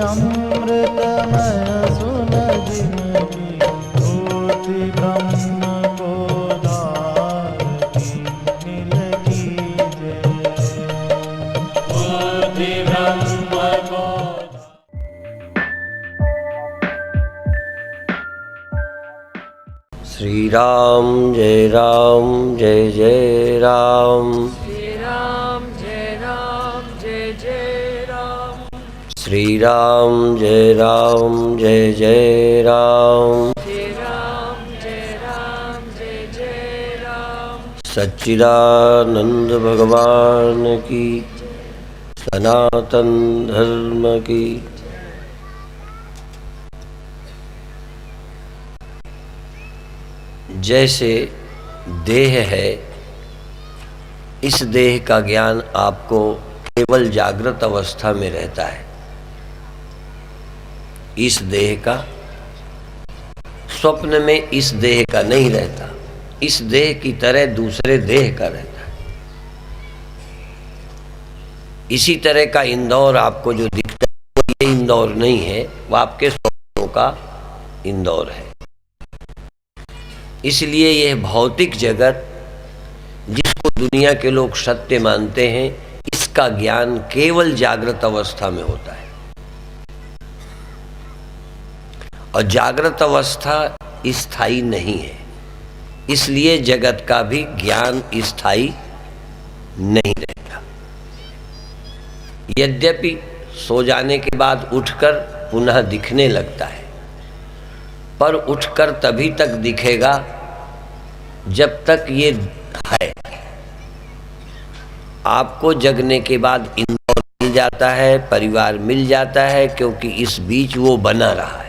अमृतमय सुन जिनकी मूर्ति ब्रह्म को धारती नील की जय। मूर्ति ब्रह्म को। श्री राम जय जय राम। श्री राम जय जय राम। श्री राम जय जय राम। श्री राम जय जय राम। सच्चिदानंद भगवान की, सनातन धर्म की। जैसे देह है, इस देह का ज्ञान आपको केवल जागृत अवस्था में रहता है। इस देह का, स्वप्न में इस देह का नहीं रहता। इस देह की तरह दूसरे देह का रहता है। इसी तरह का इंदौर आपको जो दिखता है वो ये इंदौर नहीं है, वो आपके स्वप्नों का इंदौर है। इसलिए यह भौतिक जगत जिसको दुनिया के लोग सत्य मानते हैं, इसका ज्ञान केवल जागृत अवस्था में होता है। और जागृत अवस्था स्थायी नहीं है, इसलिए जगत का भी ज्ञान स्थायी नहीं रहता। यद्यपि सो जाने के बाद उठकर पुनः दिखने लगता है, पर उठकर तभी तक दिखेगा जब तक ये है। आपको जगने के बाद इंदौर मिल जाता है, परिवार मिल जाता है, क्योंकि इस बीच वो बना रहा है।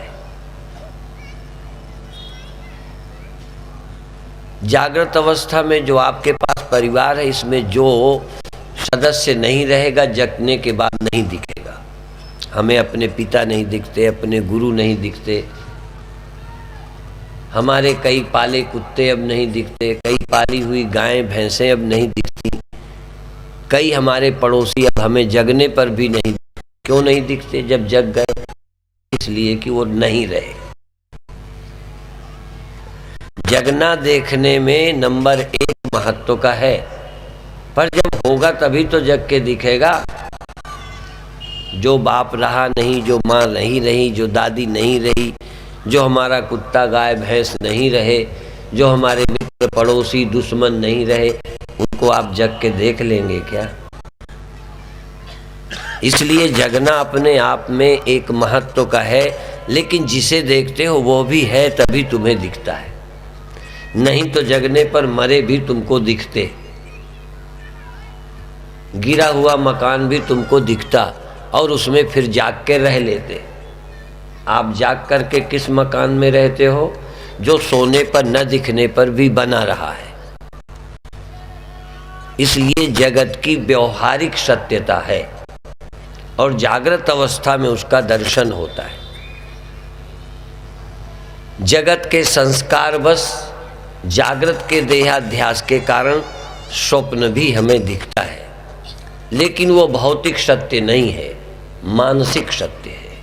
जागृत अवस्था में जो आपके पास परिवार है, इसमें जो सदस्य नहीं रहेगा, जगने के बाद नहीं दिखेगा। हमें अपने पिता नहीं दिखते, अपने गुरु नहीं दिखते, हमारे कई पाले कुत्ते अब नहीं दिखते, कई पाली हुई गायें भैंसें अब नहीं दिखती, कई हमारे पड़ोसी अब हमें जगने पर भी नहीं। क्यों नहीं दिखते? जब जग गए, इसलिए कि वो नहीं रहे। जगना देखने में नंबर 1 महत्व का है, पर जब होगा तभी तो जग के दिखेगा। जो बाप रहा नहीं, जो माँ नहीं रही, जो दादी नहीं रही, जो हमारा कुत्ता गाय भैंस नहीं रहे, जो हमारे मित्र पड़ोसी दुश्मन नहीं रहे, उनको आप जग के देख लेंगे क्या? इसलिए जगना अपने आप में एक महत्व का है, लेकिन जिसे देखते हो वो भी है, तभी तुम्हें दिखता है। नहीं तो जगने पर मरे भी तुमको दिखते, गिरा हुआ मकान भी तुमको दिखता, और उसमें फिर जाग के रह लेते। आप जाग करके किस मकान में रहते हो? जो सोने पर न दिखने पर भी बना रहा है। इसलिए जगत की व्यवहारिक सत्यता है, और जागृत अवस्था में उसका दर्शन होता है। जगत के संस्कार बस जागृत के देहाध्यास के कारण स्वप्न भी हमें दिखता है, लेकिन वो भौतिक सत्य नहीं है, मानसिक सत्य है,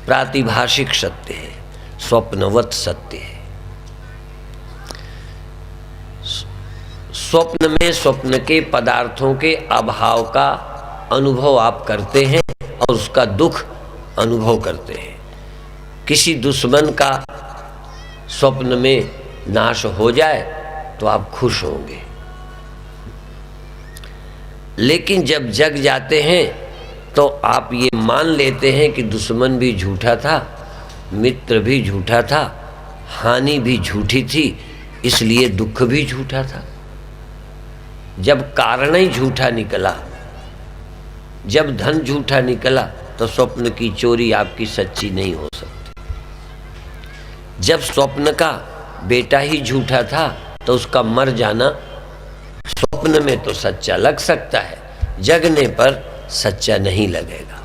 प्रातिभाषिक सत्य है, स्वप्नवत सत्य है। स्वप्न में स्वप्न के पदार्थों के अभाव का अनुभव आप करते हैं और उसका दुख अनुभव करते हैं। किसी दुश्मन का स्वप्न में नाश हो जाए तो आप खुश होंगे, लेकिन जब जग जाते हैं तो आप ये मान लेते हैं कि दुश्मन भी झूठा था, मित्र भी झूठा था, हानि भी झूठी थी, इसलिए दुख भी झूठा था। जब कारण ही झूठा निकला, जब धन झूठा निकला, तो स्वप्न की चोरी आपकी सच्ची नहीं हो सकती। जब स्वप्न का बेटा ही झूठा था, तो उसका मर जाना स्वप्न में तो सच्चा लग सकता है, जगने पर सच्चा नहीं लगेगा।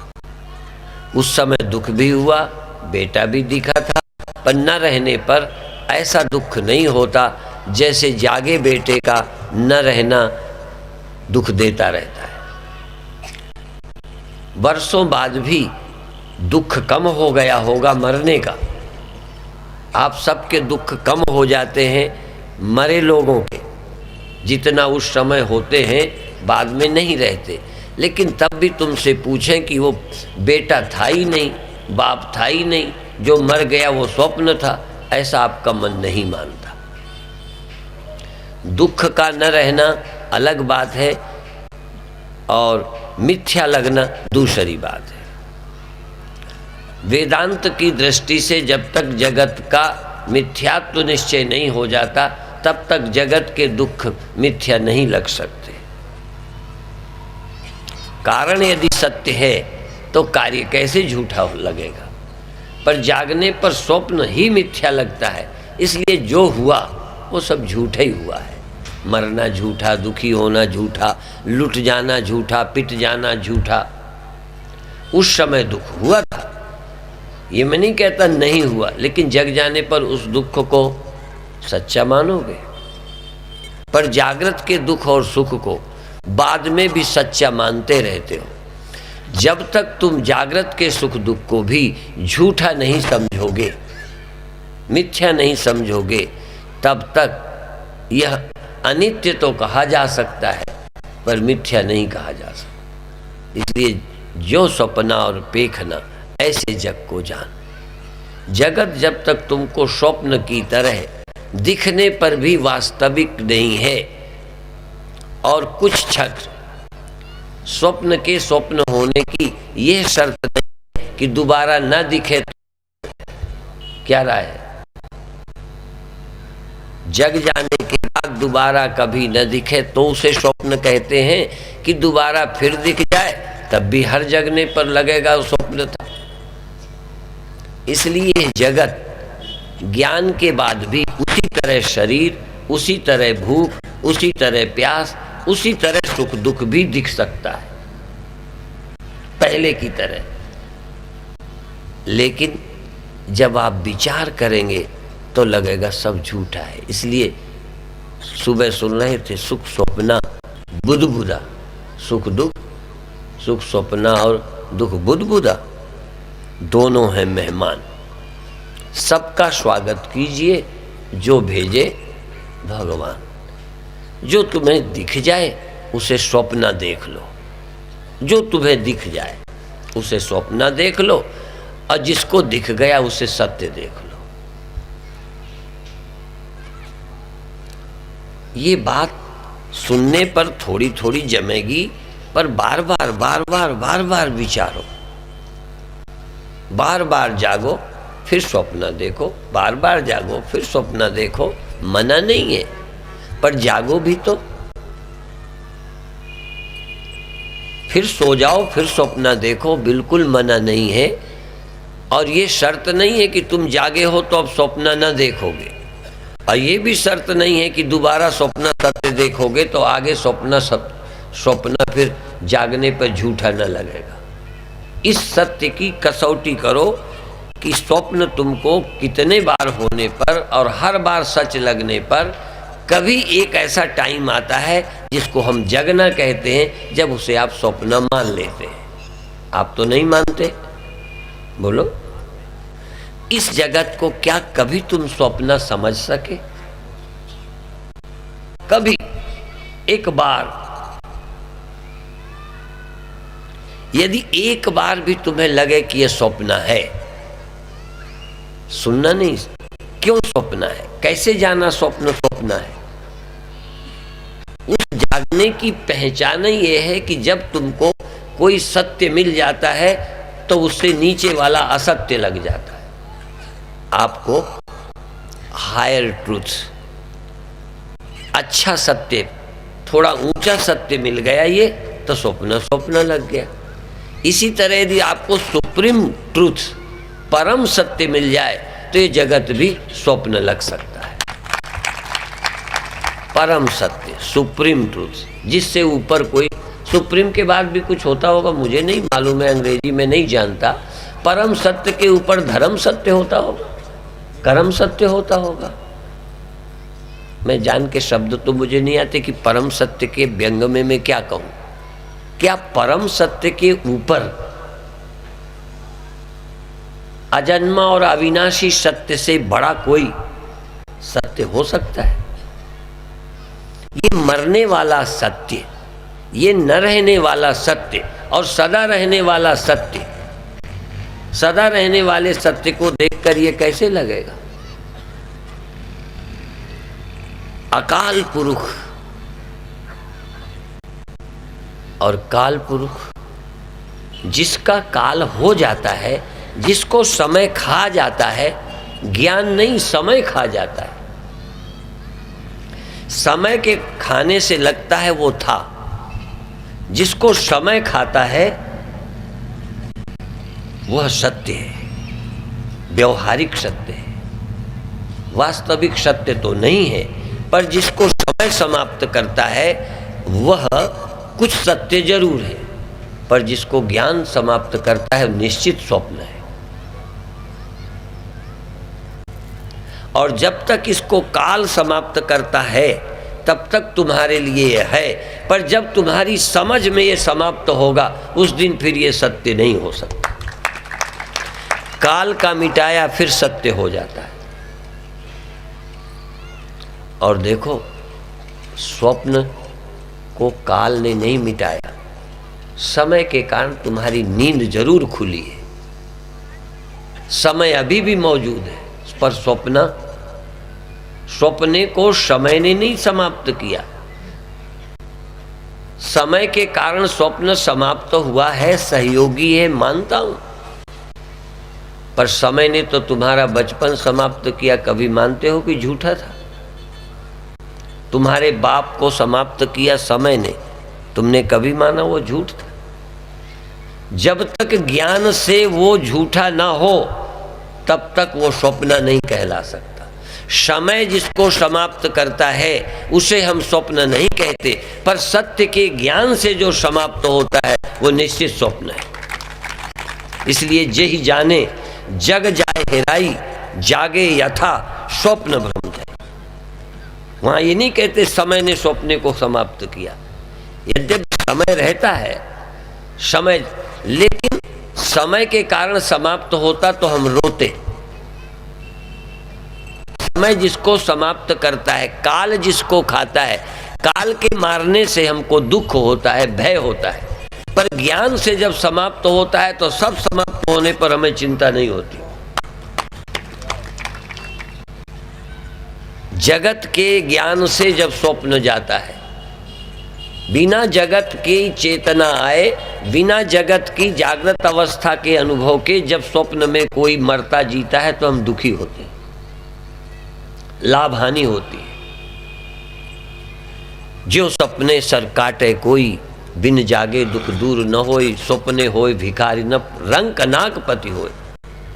उस समय दुख भी हुआ, बेटा भी दिखा था, पर न रहने पर ऐसा दुख नहीं होता जैसे जागे बेटे का न रहना दुख देता रहता है। वर्षों बाद भी दुख कम हो गया होगा मरने का। आप सबके दुख कम हो जाते हैं मरे लोगों के, जितना उस समय होते हैं बाद में नहीं रहते। लेकिन तब भी तुमसे पूछें कि वो बेटा था ही नहीं, बाप था ही नहीं, जो मर गया वो स्वप्न था, ऐसा आपका मन नहीं मानता। दुख का न रहना अलग बात है और मिथ्या लगना दूसरी बात है। वेदांत की दृष्टि से जब तक जगत का मिथ्यात्व निश्चय नहीं हो जाता तब तक जगत के दुख मिथ्या नहीं लग सकते। कारण यदि सत्य है तो कार्य कैसे झूठा लगेगा। पर जागने पर स्वप्न ही मिथ्या लगता है, इसलिए जो हुआ वो सब झूठा ही हुआ है। मरना झूठा, दुखी होना झूठा, लुट जाना झूठा, पिट जाना झूठा। उस समय दुख हुआ था, ये मैं नहीं कहता नहीं हुआ, लेकिन जग जाने पर उस दुख को सच्चा मानोगे। पर जागृत के दुख और सुख को बाद में भी सच्चा मानते रहते हो। जब तक तुम जागृत के सुख दुख को भी झूठा नहीं समझोगे, मिथ्या नहीं समझोगे, तब तक यह अनित्य तो कहा जा सकता है पर मिथ्या नहीं कहा जा सकता। इसलिए जो सपना और पेखना ऐसे जग को जान। जगत जब तक तुमको स्वप्न की तरह दिखने पर भी वास्तविक नहीं है और कुछ क्षण स्वप्न के स्वप्न होने की यह शर्त नहीं कि दोबारा न दिखे तो क्या राय है। जग जाने के बाद दोबारा कभी न दिखे तो उसे स्वप्न कहते हैं कि दोबारा फिर दिख जाए तब भी हर जगने पर लगेगा स्वप्न था। इसलिए जगत ज्ञान के बाद भी उसी तरह शरीर, उसी तरह भूख, उसी तरह प्यास, उसी तरह सुख दुख भी दिख सकता है पहले की तरह। लेकिन जब आप विचार करेंगे तो लगेगा सब झूठा है। इसलिए सुबह सुन रहे थे सुख स्वप्ना बुदबुदा, सुख दुख, सुख स्वप्ना और दुख बुदबुदा दोनों हैं मेहमान। सबका स्वागत कीजिए जो भेजे भगवान। जो तुम्हें दिख जाए उसे स्वप्ना देख लो, जो तुम्हें दिख जाए उसे स्वप्ना देख लो, और जिसको दिख गया उसे सत्य देख लो। ये बात सुनने पर थोड़ी थोड़ी जमेगी, पर बार बार विचारो, बार बार जागो फिर स्वप्न देखो, बार बार जागो फिर स्वप्न देखो। मना नहीं है, पर जागो भी तो, फिर सो जाओ फिर स्वप्न देखो, बिल्कुल मना नहीं है। और ये शर्त नहीं है कि तुम जागे हो तो अब स्वप्न न देखोगे, और ये भी शर्त नहीं है कि दोबारा स्वप्न सत्य देखोगे तो आगे स्वप्न फिर जागने पर झूठा न लगेगा। इस सत्य की कसौटी करो कि स्वप्न तुमको कितने बार होने पर और हर बार सच लगने पर कभी एक ऐसा टाइम आता है जिसको हम जगना कहते हैं, जब उसे आप स्वप्न मान लेते हैं। आप तो नहीं मानते, बोलो। इस जगत को क्या कभी तुम स्वप्न समझ सके? कभी एक बार, यदि एक बार भी तुम्हें लगे कि यह स्वप्न है, सुनना नहीं, क्यों स्वप्न है, कैसे जाना स्वप्न स्वप्न है? उस जागने की पहचान यह है कि जब तुमको कोई सत्य मिल जाता है तो उससे नीचे वाला असत्य लग जाता है। आपको हायर ट्रूथ, अच्छा सत्य, थोड़ा ऊंचा सत्य मिल गया, ये तो स्वप्न स्वप्न लग गया। इसी तरह यदि आपको सुप्रीम ट्रूथ, परम सत्य मिल जाए तो ये जगत भी स्वप्न लग सकता है। परम सत्य, सुप्रीम ट्रूथ, जिससे ऊपर कोई, सुप्रीम के बाद भी कुछ होता होगा, मुझे नहीं मालूम है, अंग्रेजी में नहीं जानता। परम सत्य के ऊपर धर्म सत्य होता होगा, कर्म सत्य होता होगा। मैं जान के शब्द तो मुझे नहीं आते कि परम सत्य के व्यंग में मैं क्या कहूं। क्या परम सत्य के ऊपर अजन्मा और अविनाशी सत्य से बड़ा कोई सत्य हो सकता है? ये मरने वाला सत्य, ये न रहने वाला सत्य और सदा रहने वाला सत्य, सदा रहने वाले सत्य को देखकर ये कैसे लगेगा? अकाल पुरुष और काल पुरुष, जिसका काल हो जाता है, जिसको समय खा जाता है, ज्ञान नहीं समय खा जाता है। समय के खाने से लगता है वो था, जिसको समय खाता है वह सत्य है, व्यवहारिक सत्य है, वास्तविक सत्य तो नहीं है। पर जिसको समय समाप्त करता है वह कुछ सत्य जरूर है, पर जिसको ज्ञान समाप्त करता है निश्चित स्वप्न है। और जब तक इसको काल समाप्त करता है तब तक तुम्हारे लिए यह है, पर जब तुम्हारी समझ में ये समाप्त होगा उस दिन फिर ये सत्य नहीं हो सकता। काल का मिटाया फिर सत्य हो जाता है। और देखो, स्वप्न को काल ने नहीं मिटाया, समय के कारण तुम्हारी नींद जरूर खुली है, समय अभी भी मौजूद है, पर स्वप्ने को समय ने नहीं समाप्त किया। समय के कारण स्वप्न समाप्त हुआ है, सहयोगी है, मानता हूं, पर समय ने तो तुम्हारा बचपन समाप्त किया। कभी मानते हो कि झूठा था? तुम्हारे बाप को समाप्त किया समय ने, तुमने कभी माना वो झूठ था? जब तक ज्ञान से वो झूठा ना हो तब तक वो स्वप्न नहीं कहला सकता। समय जिसको समाप्त करता है उसे हम स्वप्न नहीं कहते, पर सत्य के ज्ञान से जो समाप्त होता है वो निश्चित स्वप्न है। इसलिए जेहि जाने जग जाए हेराई, जागे यथा स्वप्न भ्रम जाए। वहां ये नहीं कहते समय ने स्वप्ने को समाप्त किया। यद्यपि समय रहता है, समय, लेकिन समय के कारण समाप्त होता तो हम रोते। समय जिसको समाप्त करता है, काल जिसको खाता है, काल के मारने से हमको दुख होता है, भय होता है, पर ज्ञान से जब समाप्त होता है तो सब समाप्त होने पर हमें चिंता नहीं होती। जगत के ज्ञान से जब स्वप्न जाता है, बिना जगत की चेतना आए, बिना जगत की जागृत अवस्था के अनुभव के जब स्वप्न में कोई मरता जीता है तो हम दुखी होते हैं, लाभ हानि होती है। जो सपने सर काटे कोई, बिन जागे दुख दूर न होय, स्वप्ने होय भिखारी न रंक नाक पति होय।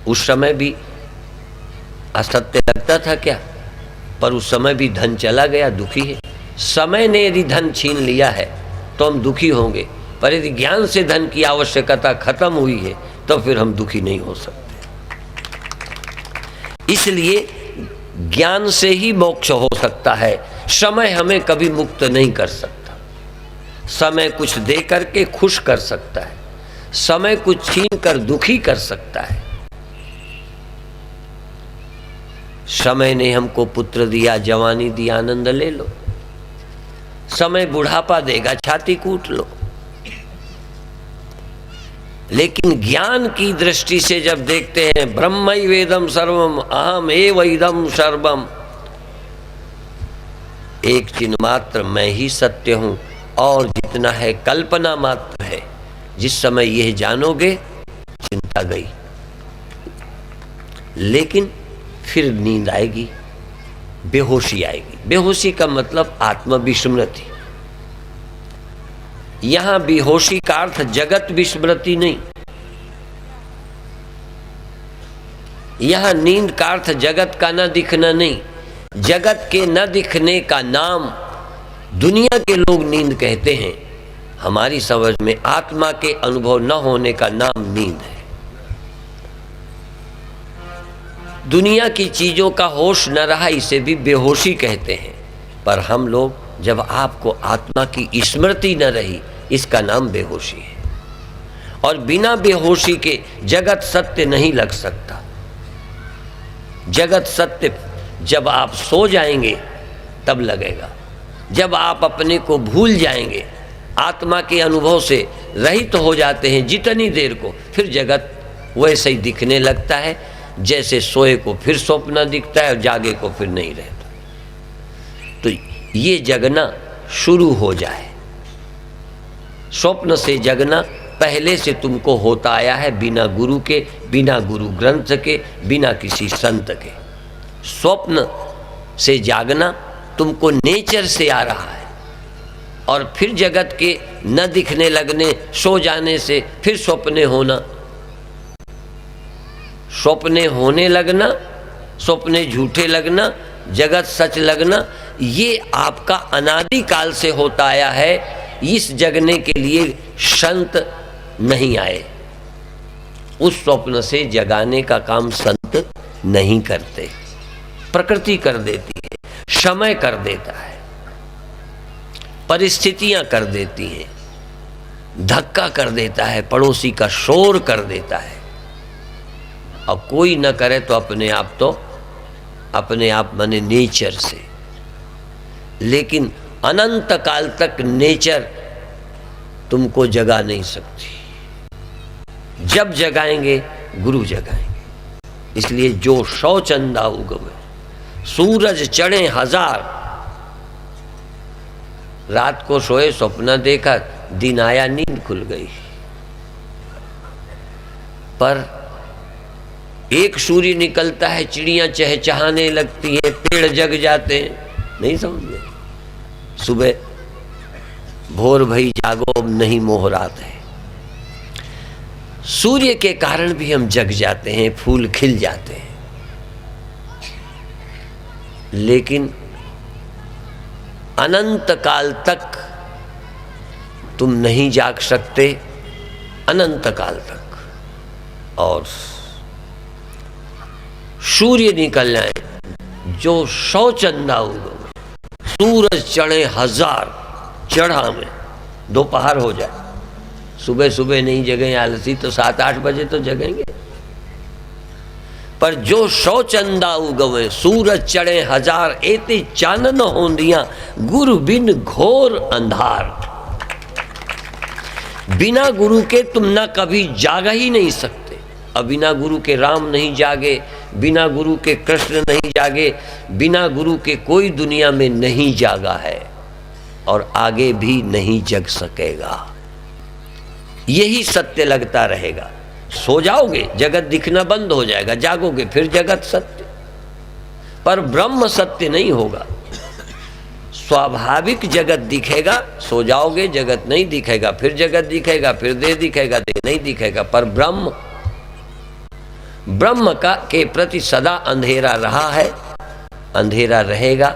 उस समय भी असत्य लगता था क्या? पर उस समय भी धन चला गया, दुखी है। समय ने यदि धन छीन लिया है तो हम दुखी होंगे, पर यदि ज्ञान से धन की आवश्यकता खत्म हुई है तो फिर हम दुखी नहीं हो सकते। इसलिए ज्ञान से ही मोक्ष हो सकता है। समय हमें कभी मुक्त नहीं कर सकता। समय कुछ दे करके खुश कर सकता है, समय कुछ छीन कर दुखी कर सकता है। समय ने हमको पुत्र दिया, जवानी दी, आनंद ले लो। समय बुढ़ापा देगा, छाती कूट लो। लेकिन ज्ञान की दृष्टि से जब देखते हैं, ब्रह्मैवेदम सर्वम अहम एव इदम सर्वम, एक चिन्ह मात्र मैं ही सत्य हूं और जितना है कल्पना मात्र है। जिस समय यह जानोगे चिंता गई। लेकिन फिर नींद आएगी, बेहोशी आएगी। बेहोशी का मतलब आत्मविस्मृति। यहां बेहोशी का अर्थ जगत विस्मृति नहीं। यहां नींद का अर्थ जगत का न दिखना नहीं। जगत के न दिखने का नाम दुनिया के लोग नींद कहते हैं। हमारी समझ में आत्मा के अनुभव न होने का नाम नींद है। दुनिया की चीजों का होश न रहा, इसे भी बेहोशी कहते हैं। पर हम लोग जब आपको आत्मा की स्मृति न रही, इसका नाम बेहोशी है। और बिना बेहोशी के जगत सत्य नहीं लग सकता। जगत सत्य जब आप सो जाएंगे तब लगेगा, जब आप अपने को भूल जाएंगे, आत्मा के अनुभव से रहित हो जाते हैं जितनी देर को, फिर जगत वैसे ही दिखने लगता है जैसे सोए को फिर स्वप्न दिखता है और जागे को फिर नहीं रहता। तो ये जगना शुरू हो जाए। स्वप्न से जगना पहले से तुमको होता आया है, बिना गुरु के, बिना गुरु ग्रंथ के, बिना किसी संत के। स्वप्न से जागना तुमको नेचर से आ रहा है, और फिर जगत के न दिखने लगने, सो जाने से फिर स्वप्ने होना, स्वप्ने होने लगना, स्वप्ने झूठे लगना, जगत सच लगना, ये आपका अनादि काल से होता आया है। इस जगने के लिए संत नहीं आए, उस स्वप्न से जगाने का काम संत नहीं करते। प्रकृति कर देती है, समय कर देता है, परिस्थितियां कर देती हैं, धक्का कर देता है, पड़ोसी का शोर कर देता है। और कोई न करे तो अपने आप माने नेचर से। लेकिन अनंत काल तक नेचर तुमको जगा नहीं सकती। जब जगाएंगे गुरु जगाएंगे। इसलिए जो 100 चंदा उगवे, सूरज चढ़े 1000। रात को सोए, स्वप्न देखा, दिन आया, नींद खुल गई। पर एक सूर्य निकलता है, चिड़ियां चहचहाने लगती है, पेड़ जग जाते हैं। नहीं समझे? सुबह भोर भई जागो, अब नहीं मोह रात है। सूर्य के कारण भी हम जग जाते हैं, फूल खिल जाते हैं। लेकिन अनंत काल तक तुम नहीं जाग सकते, अनंत काल तक। और सूर्य निकल जाए, जो 100 चंदा उगो, सूरज चढ़े 1000 चढ़ा में, दोपहर हो जाए, सुबह सुबह नहीं जगें आलसी तो 7-8 बजे तो जगेंगे। पर जो 100 चंदा उगवे, सूरज चढ़े 1000, एते चानन होंदियां, गुरु बिन घोर अंधार। बिना गुरु के तुम ना कभी जागा ही नहीं सकते। अब बिना गुरु के राम नहीं जागे, बिना गुरु के कृष्ण नहीं जागे, बिना गुरु के कोई दुनिया में नहीं जागा है और आगे भी नहीं जग सकेगा। यही सत्य लगता रहेगा। सो जाओगे, जगत दिखना बंद हो जाएगा, जागोगे फिर जगत सत्य। पर ब्रह्म सत्य नहीं होगा। स्वाभाविक जगत दिखेगा, सो जाओगे, जगत नहीं दिखेगा, फिर जगत दिखेगा, फिर देह दिखेगा, देह नहीं दिखेगा। पर ब्रह्म का के प्रति सदा अंधेरा रहा है, अंधेरा रहेगा।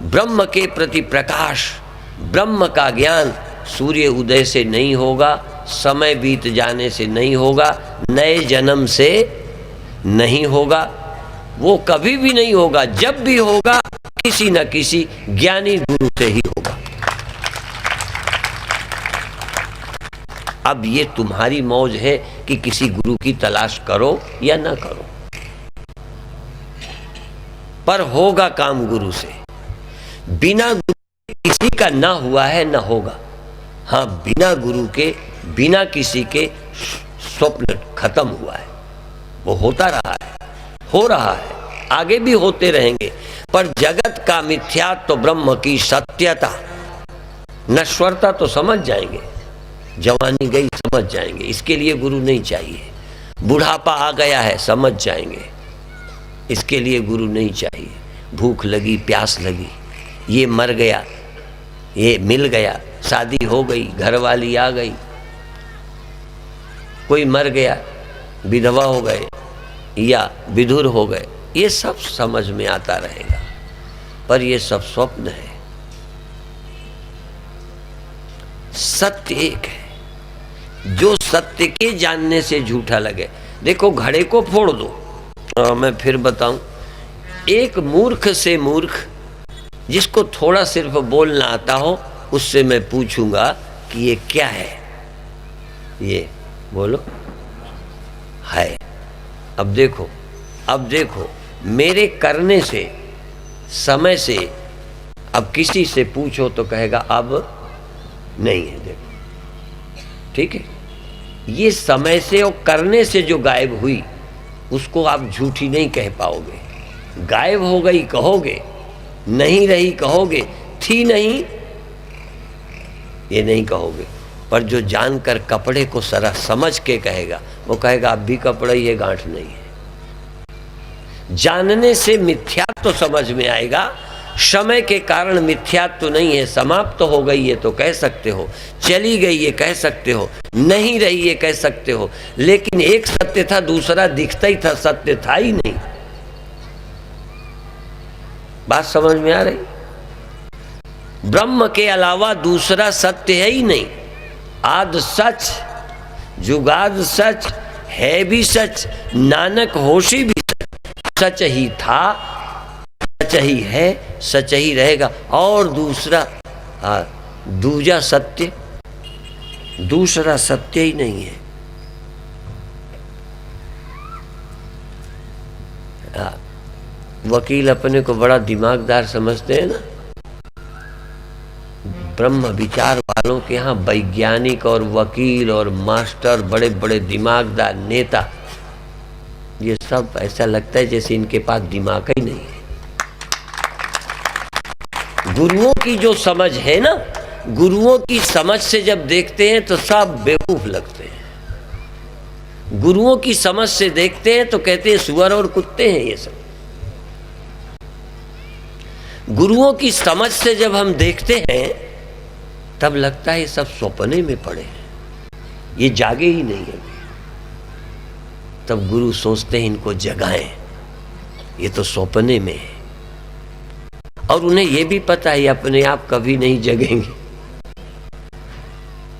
ब्रह्म के प्रति प्रकाश, ब्रह्म का ज्ञान सूर्य उदय से नहीं होगा, समय बीत जाने से नहीं होगा, नए जन्म से नहीं होगा, वो कभी भी नहीं होगा। जब भी होगा किसी न किसी ज्ञानी गुरु से ही होगा। अब ये तुम्हारी मौज है कि किसी गुरु की तलाश करो या ना करो, पर होगा काम गुरु से। बिना गुरु के किसी का ना हुआ है ना होगा। हाँ, बिना गुरु के, बिना किसी के स्वप्न खत्म हुआ है, वो होता रहा है, हो रहा है, आगे भी होते रहेंगे। पर जगत का मिथ्यात्व, ब्रह्म की सत्यता, नश्वरता तो समझ जाएंगे। जवानी गई समझ जाएंगे, इसके लिए गुरु नहीं चाहिए। बुढ़ापा आ गया है समझ जाएंगे, इसके लिए गुरु नहीं चाहिए। भूख लगी, प्यास लगी, ये मर गया, ये मिल गया, शादी हो गई, घरवाली आ गई, कोई मर गया, विधवा हो गए या विधुर हो गए, ये सब समझ में आता रहेगा। पर ये सब स्वप्न है। सत्य एक है, जो सत्य के जानने से झूठा लगे। देखो, घड़े को फोड़ दो, मैं फिर बताऊं, एक मूर्ख से मूर्ख जिसको थोड़ा सिर्फ बोलना आता हो, उससे मैं पूछूंगा कि ये क्या है, ये बोलो है। अब देखो मेरे करने से, समय से, अब किसी से पूछो तो कहेगा अब नहीं है। देखो ठीक है, ये समय से और करने से जो गायब हुई उसको आप झूठी नहीं कह पाओगे। गायब हो गई कहोगे, नहीं रही कहोगे, थी नहीं ये नहीं कहोगे। पर जो जानकर कपड़े को सरा समझ के कहेगा वो कहेगा अब भी कपड़ा ही है, गांठ नहीं है। जानने से मिथ्यात्व तो समझ में आएगा, समय के कारण मिथ्यात्व तो नहीं है, समाप्त तो हो गई ये तो कह सकते हो, चली गई ये कह सकते हो, नहीं रही ये कह सकते हो, लेकिन एक सत्य था दूसरा दिखता ही था, सत्य था ही नहीं। बात समझ में आ रही? ब्रह्म के अलावा दूसरा सत्य है ही नहीं। आद सच, जुगाद सच, है भी सच, नानक होशी भी सच। सच ही था, सच ही है, सच ही रहेगा। और दूसरा दूजा सत्य, दूसरा सत्य ही नहीं है। वकील अपने को बड़ा दिमागदार समझते हैं ना। ब्रह्म विचार वालों के यहाँ वैज्ञानिक और वकील और मास्टर, बड़े बड़े दिमागदार नेता, ये सब ऐसा लगता है जैसे इनके पास दिमाग ही नहीं है। गुरुओं की जो समझ है ना, गुरुओं की समझ से जब देखते हैं तो सब बेवकूफ लगते हैं। गुरुओं की समझ से देखते हैं तो कहते हैं सुअर और कुत्ते हैं ये सब। गुरुओं की समझ से जब हम देखते हैं तब लगता है ये सब सपने में पड़े हैं, ये जागे ही नहीं है। तब गुरु सोचते हैं इनको जगाएं, ये तो सपने में है। और उन्हें ये भी पता है अपने आप कभी नहीं जगेंगे,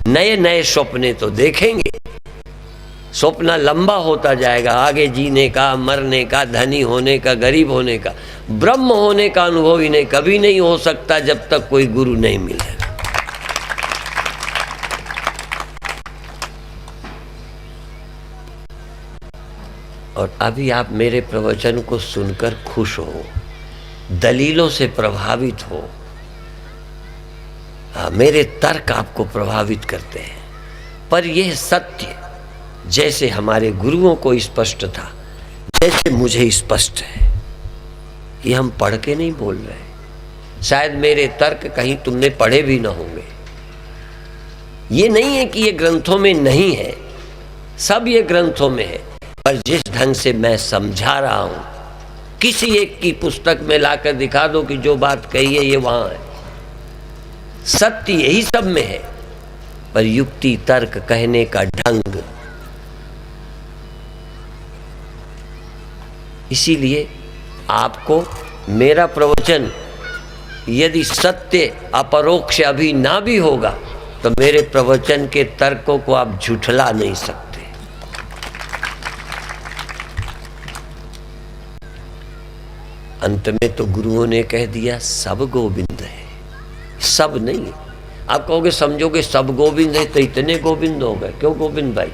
नए नए सपने तो देखेंगे। सपना लंबा होता जाएगा, आगे जीने का, मरने का, धनी होने का, गरीब होने का। ब्रह्म होने का अनुभव इन्हें कभी नहीं हो सकता जब तक कोई गुरु नहीं मिलेगा। और अभी आप मेरे प्रवचन को सुनकर खुश हो, दलीलों से प्रभावित हो, मेरे तर्क आपको प्रभावित करते हैं। पर यह सत्य जैसे हमारे गुरुओं को स्पष्ट था, जैसे मुझे स्पष्ट है, ये हम पढ़ के नहीं बोल रहे। शायद मेरे तर्क कहीं तुमने पढ़े भी ना होंगे। ये नहीं है कि ये ग्रंथों में नहीं है, सब ये ग्रंथों में है। पर जिस ढंग से मैं समझा रहा हूं, किसी एक की पुस्तक में लाकर दिखा दो कि जो बात कही है ये वहां है। सत्य यही सब में है, पर युक्ति तर्क कहने का ढंग। इसीलिए आपको मेरा प्रवचन यदि सत्य अपरोक्ष अभी ना भी होगा तो मेरे प्रवचन के तर्कों को आप झुठला नहीं सकते। अंत में तो गुरुओं ने कह दिया सब गोविंद है, सब नहीं। आप कहोगे समझोगे सब गोविंद है तो इतने गोविंद हो गए, क्यों गोविंद भाई?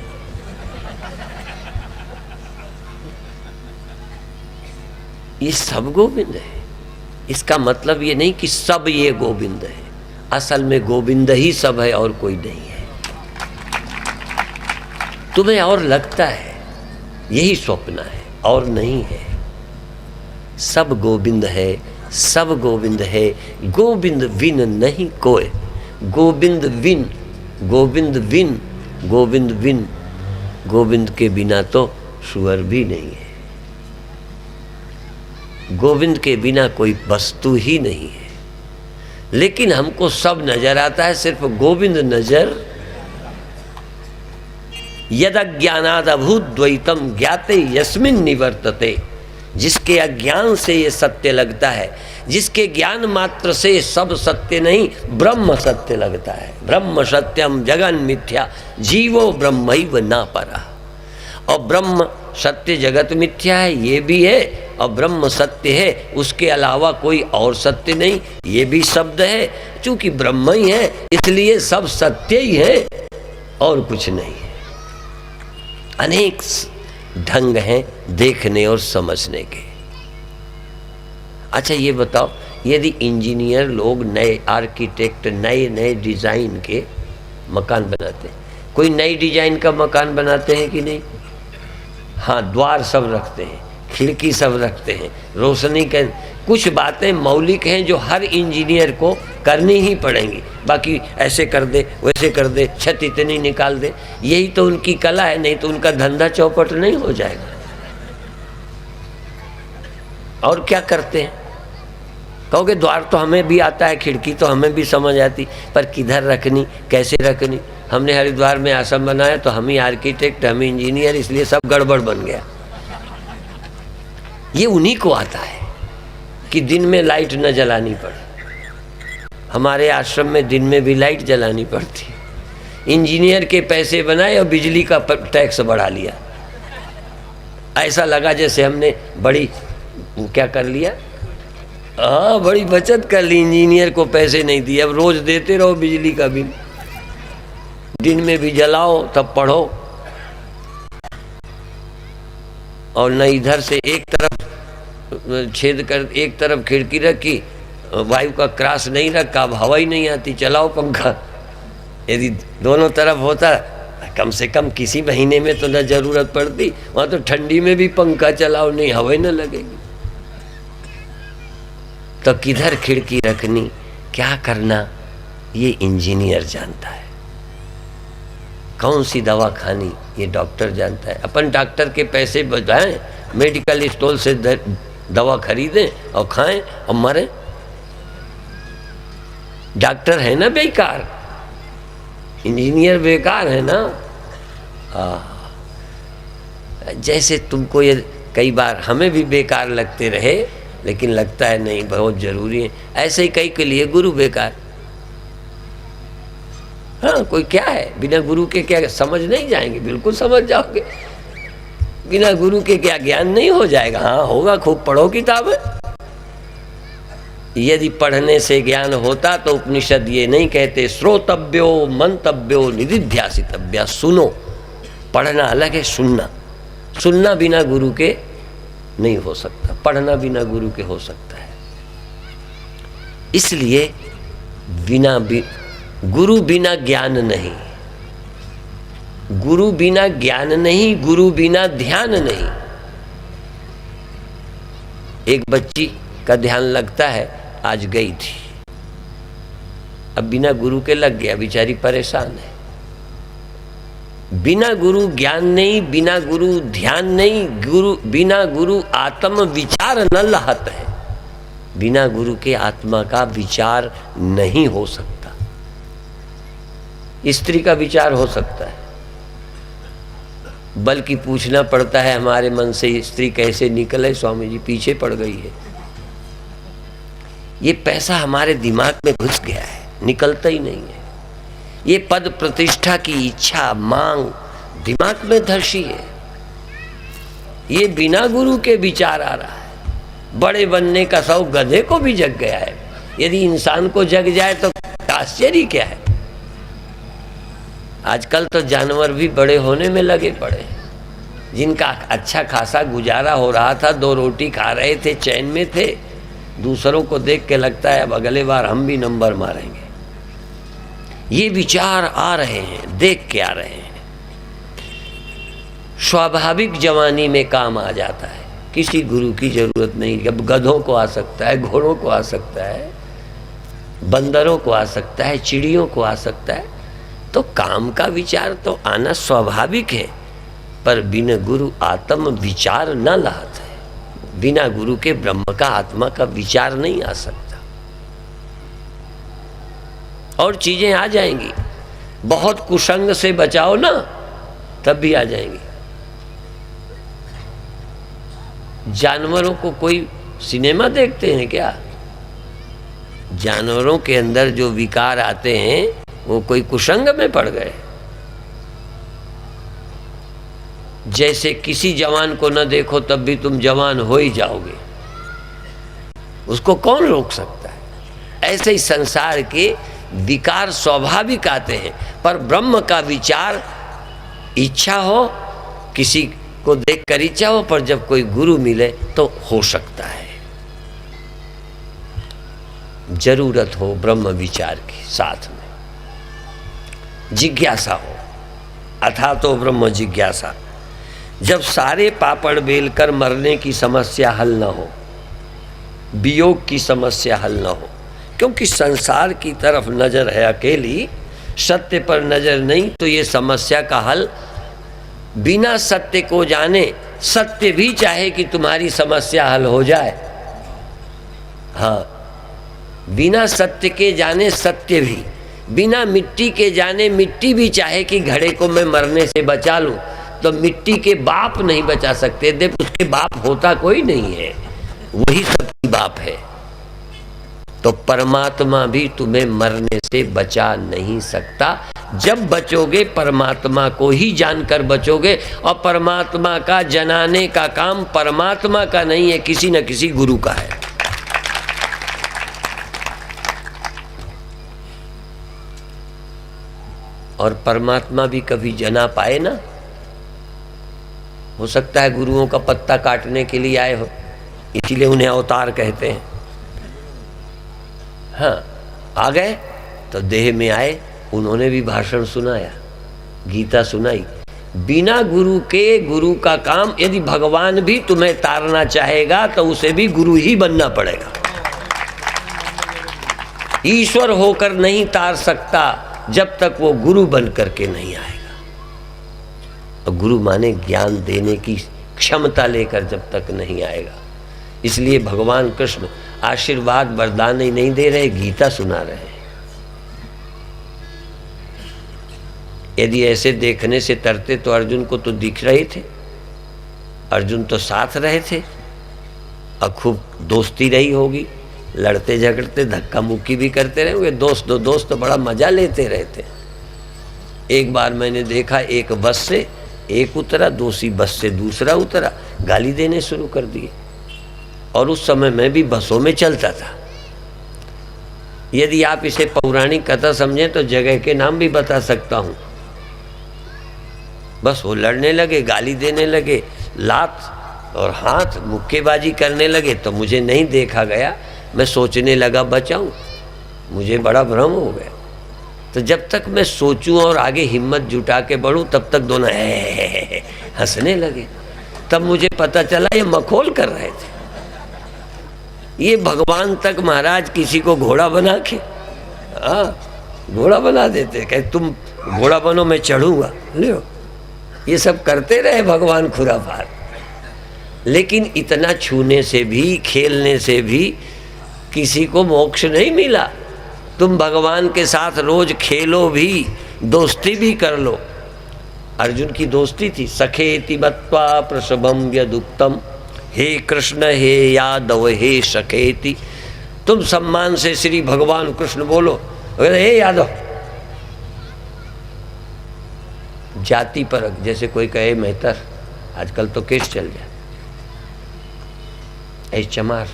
ये सब गोविंद है, इसका मतलब ये नहीं कि सब ये गोविंद है। असल में गोविंद ही सब है और कोई नहीं है। तुम्हें और लगता है यही स्वप्न है और नहीं है। सब गोविंद है, सब गोविंद है, गोविंद विन नहीं कोई। Govind win, Govind win, Govind win, Govind के बिना तो सुअर भी नहीं है। गोविंद के बिना कोई वस्तु ही नहीं है। लेकिन हमको सब नजर आता है, सिर्फ गोविंद नजर। यद अज्ञानाद अभूत द्वैतम ज्ञाते यस्मिन् निवर्तते। जिसके अज्ञान से ये सत्य लगता है, जिसके ज्ञान मात्र से सब सत्य नहीं ब्रह्म सत्य लगता है। ब्रह्म सत्यम जगन मिथ्या जीवो ब्रह्मैव न परा। और ब्रह्म सत्य जगत मिथ्या है ये भी है, और ब्रह्म सत्य है, उसके अलावा कोई और सत्य नहीं ये भी शब्द है। चूंकि ब्रह्म ही है इसलिए सब सत्य ही है और कुछ नहीं है। अनेक ढंग हैं देखने और समझने के। अच्छा ये बताओ, यदि इंजीनियर लोग नए आर्किटेक्ट नए नए डिज़ाइन के मकान बनाते हैं, कोई नई डिजाइन का मकान बनाते हैं कि नहीं? हाँ, द्वार सब रखते हैं, खिड़की सब रखते हैं, रोशनी के कुछ बातें मौलिक हैं जो हर इंजीनियर को करनी ही पड़ेंगी। बाकी ऐसे कर दे वैसे कर दे, छत इतनी निकाल दे, यही तो उनकी कला है, नहीं तो उनका धंधा चौपट नहीं हो जाएगा। और क्या करते हैं? कहोगे द्वार तो हमें भी आता है, खिड़की तो हमें भी समझ आती, पर किधर रखनी, कैसे रखनी। हमने हरिद्वार में आश्रम बनाया तो हम ही आर्किटेक्ट, हम ही इंजीनियर, इसलिए सब गड़बड़ बन गया। ये उन्हीं को आता है कि दिन में लाइट न जलानी पड़े। हमारे आश्रम में दिन में भी लाइट जलानी पड़ती है। इंजीनियर के पैसे बनाए और बिजली का टैक्स बढ़ा लिया। ऐसा लगा जैसे हमने बड़ी क्या कर लिया, हाँ बड़ी बचत कर ली। इंजीनियर को पैसे नहीं दिए, अब रोज देते रहो बिजली का बिल, दिन में भी जलाओ तब पढ़ो। और न इधर से एक तरफ छेद कर, एक तरफ खिड़की रखी, वायु का क्रॉस नहीं रखा, अब हवा ही नहीं आती, चलाओ पंखा। यदि दोनों तरफ होता, कम से कम किसी महीने में तो न जरूरत पड़ती, वहाँ तो ठंडी में भी पंखा चलाओ, नहीं हवा ही न लगेगी। तो किधर खिड़की रखनी, क्या करना, ये इंजीनियर जानता है। कौन सी दवा खानी, ये डॉक्टर जानता है। अपन डॉक्टर के पैसे बचाएं, मेडिकल स्टोर से दवा खरीदें और खाएं और मरें। डॉक्टर है ना बेकार, इंजीनियर बेकार है ना। जैसे तुमको ये कई बार हमें भी बेकार लगते रहे, लेकिन लगता है नहीं बहुत जरूरी है, ऐसे ही कई के लिए गुरु बेकार। हाँ, कोई क्या है, बिना गुरु के क्या समझ नहीं जाएंगे? बिल्कुल समझ जाओगे। बिना गुरु के क्या ज्ञान नहीं हो जाएगा? हाँ होगा, खूब पढ़ो किताबें। यदि पढ़ने से ज्ञान होता तो उपनिषद ये नहीं कहते श्रोतव्यो मंतव्यो निधिध्यासितव्या। सुनो, पढ़ना अलग है, सुनना। सुनना बिना गुरु के नहीं हो सकता, पढ़ना बिना गुरु के हो सकता है। इसलिए गुरु बिना ज्ञान नहीं, गुरु बिना ज्ञान नहीं, गुरु बिना ध्यान नहीं। एक बच्ची का ध्यान लगता है, आज गई थी, अब बिना गुरु के लग गया, बेचारी परेशान है। बिना गुरु ज्ञान नहीं, बिना गुरु ध्यान नहीं, बिना गुरु आत्म विचार न लहत है। बिना गुरु के आत्मा का विचार नहीं हो सकता। स्त्री का विचार हो सकता है, बल्कि पूछना पड़ता है हमारे मन से, स्त्री कैसे निकले स्वामी जी, पीछे पड़ गई है। ये पैसा हमारे दिमाग में घुस गया है, निकलता ही नहीं है। ये पद प्रतिष्ठा की इच्छा मांग दिमाग में धसी है। ये बिना गुरु के विचार आ रहा है। बड़े बनने का शौक गधे को भी जग गया है, यदि इंसान को जग जाए तो आश्चर्य क्या है। आजकल तो जानवर भी बड़े होने में लगे पड़े। जिनका अच्छा खासा गुजारा हो रहा था, 2 रोटी खा रहे थे, चैन में थे, दूसरों को देख के लगता है अब अगले बार हम भी नंबर मारेंगे। ये विचार आ रहे हैं, देख के आ रहे हैं। स्वाभाविक जवानी में काम आ जाता है, किसी गुरु की जरूरत नहीं। अब गधों को आ सकता है, घोड़ों को आ सकता है, बंदरों को आ सकता है, चिड़ियों को आ सकता है। तो काम का विचार तो आना स्वाभाविक है, पर बिना गुरु आत्म विचार न लाता है। बिना गुरु के ब्रह्म का आत्मा का विचार नहीं आ सकता। और चीजें आ जाएंगी, बहुत कुसंग से बचाओ ना, तब भी आ जाएंगी। जानवरों को कोई सिनेमा देखते हैं क्या? जानवरों के अंदर जो विकार आते हैं वो कोई कुसंग में पड़ गए। जैसे किसी जवान को न देखो तब भी तुम जवान हो ही जाओगे, उसको कौन रोक सकता है? ऐसे ही संसार के विकार स्वाभाविक आते हैं, पर ब्रह्म का विचार इच्छा हो, किसी को देखकर इच्छा हो, पर जब कोई गुरु मिले तो हो सकता है। जरूरत हो ब्रह्म विचार की, साथ में जिज्ञासा हो, अथा तो ब्रह्म जिज्ञासा। जब सारे पापड़ बेलकर मरने की समस्या हल न हो, वियोग की समस्या हल न हो, क्योंकि संसार की तरफ नजर है अकेली, सत्य पर नजर नहीं, तो ये समस्या का हल बिना सत्य को जाने, सत्य भी चाहे कि तुम्हारी समस्या हल हो जाए, हाँ, बिना सत्य के जाने सत्य भी, बिना मिट्टी के जाने मिट्टी भी चाहे कि घड़े को मैं मरने से बचा लूं, तो मिट्टी के बाप नहीं बचा सकते। देख, उसके बाप होता कोई नहीं है, वही सबकी बाप है। तो परमात्मा भी तुम्हें मरने से बचा नहीं सकता। जब बचोगे परमात्मा को ही जानकर बचोगे, और परमात्मा का जनाने का काम परमात्मा का नहीं है, किसी न किसी गुरु का है। और परमात्मा भी कभी जना पाए ना, हो सकता है गुरुओं का पत्ता काटने के लिए आए हो, इसीलिए उन्हें अवतार कहते हैं। हाँ, आ गए तो देह में आए, उन्होंने भी भाषण सुनाया, गीता सुनाई। बिना गुरु के गुरु का काम, यदि भगवान भी तुम्हें तारना चाहेगा तो उसे भी गुरु ही बनना पड़ेगा। ईश्वर होकर नहीं तार सकता जब तक वो गुरु बन करके नहीं आएगा। तो गुरु माने ज्ञान देने की क्षमता लेकर जब तक नहीं आएगा। इसलिए भगवान कृष्ण आशीर्वाद वरदान ही नहीं दे रहे, गीता सुना रहे हैं। यदि ऐसे देखने से तरते तो अर्जुन को तो दिख रहे थे, अर्जुन तो साथ रहे थे, और खूब दोस्ती रही होगी, लड़ते झगड़ते धक्का मुक्की भी करते रहे होंगे। दोस्त दो दोस्त तो बड़ा मजा लेते रहते। एक बार मैंने देखा, एक बस से एक उतरा, दूसरी बस से दूसरा उतरा, गाली देने शुरू कर दिए। और उस समय मैं भी बसों में चलता था। यदि आप इसे पौराणिक कथा समझें तो जगह के नाम भी बता सकता हूं। बस वो लड़ने लगे, गाली देने लगे, लात और हाथ मुक्केबाजी करने लगे। तो मुझे नहीं देखा गया, मैं सोचने लगा बचाऊं, मुझे बड़ा भ्रम हो गया। तो जब तक मैं सोचूं और आगे हिम्मत जुटा के बढ़ूं, तब तक दोनों हंसने लगे। तब मुझे पता चला ये मखौल कर रहे थे। ये भगवान तक महाराज किसी को घोड़ा बना के, हाँ, घोड़ा बना देते, कहे तुम घोड़ा बनो मैं चढ़ूंगा, लो। ये सब करते रहे भगवान खुराफात। लेकिन इतना छूने से भी, खेलने से भी किसी को मोक्ष नहीं मिला। तुम भगवान के साथ रोज खेलो भी, दोस्ती भी कर लो। अर्जुन की दोस्ती थी, सखेति मत्वा प्रसभम यदुक्तम, हे कृष्ण हे यादव हे सखेति। तुम सम्मान से श्री भगवान कृष्ण बोलो, हे यादव। जाति परक, जैसे कोई कहे मेहतर, आजकल तो केस चल जाए, ऐ चमार,